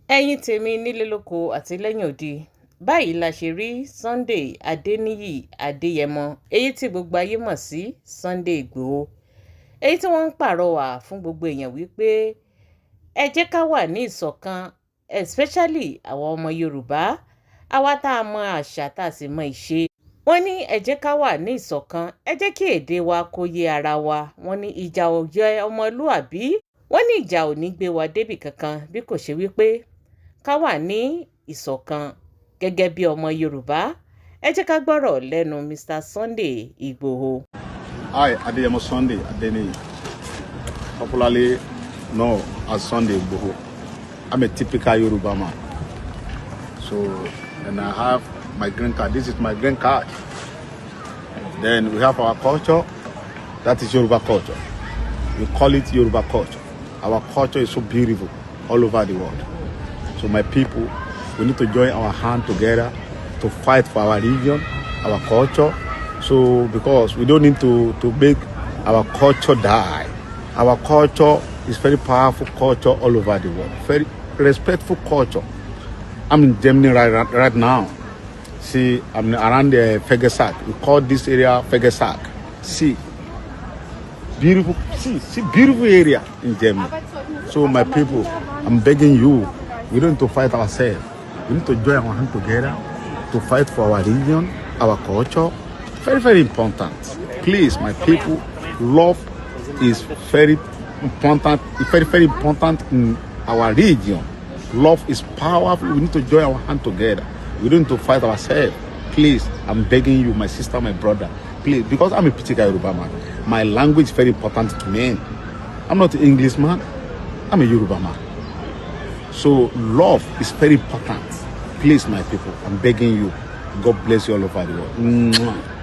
ẹ̀yin tèmi nílé lóko àti lẹ́yìn odi báyìí la ṣe rí Sunday Adeniyi Adéyẹmọ èyí tí gbogbo ayé mọ̀ sí Sunday Igboho èyí tí wọ́n ń pàrọwà fún gbogbo èèyàn wípé ẹ jẹ́ ká wà ní ìṣọ̀kan especially àwọn ọmọ Yorùbá àwa tá a mọ àṣà tá a sì mọ ìṣe. Wọ́n ní ẹ jẹ́ ká wà ní ìṣọ̀kan, ẹ jẹ́ kí èdè wa kó yé ara wa. Wọ́n ní ìjà ò yẹ ọmọlúàbí. Wọ́n ní ìjà ò ní gbé wa débì kankan bí kò ṣe wípé ká wà ní ìṣọ̀kan gẹ́gẹ́ bí ọmọ Yorùbá. Ẹ jẹ́ ká gbọ́rọ̀ lẹ́nu Mr. Sunday Igboho. I, Adeyemo Sunday Adeniyi, popularly known as Sunday Igboho. I'm a typical Yoruba man. So, and I have my green card. This is my green card. Then we have our culture. That is Yoruba culture. We call it Yoruba culture. Our culture is so beautiful all over the world. So my people, we need to join our hand together to fight for our religion, our culture. So because we don't need to make our culture die. Our culture is very powerful culture all over the world. Very respectful culture. I'm in Germany right now. See, I'm around the Fegesack. We call this area Fegesack. See, beautiful, see beautiful area in Germany. So my people, I'm begging you, we don't need to fight ourselves. We need to join our hands together to fight for our religion, our culture. Very, very important. Please, my people, love is very important. It's very, very important in our region. Love is powerful. We need to join our hands together. We don't need to fight ourselves. Please, I'm begging you, my sister, my brother. Please, because I'm a particular Yoruba man. My language is very important to me. I'm not an Englishman. I'm a Yoruba man. So love is very important. Please, my people, I'm begging you. God bless you all over the world. Mwah.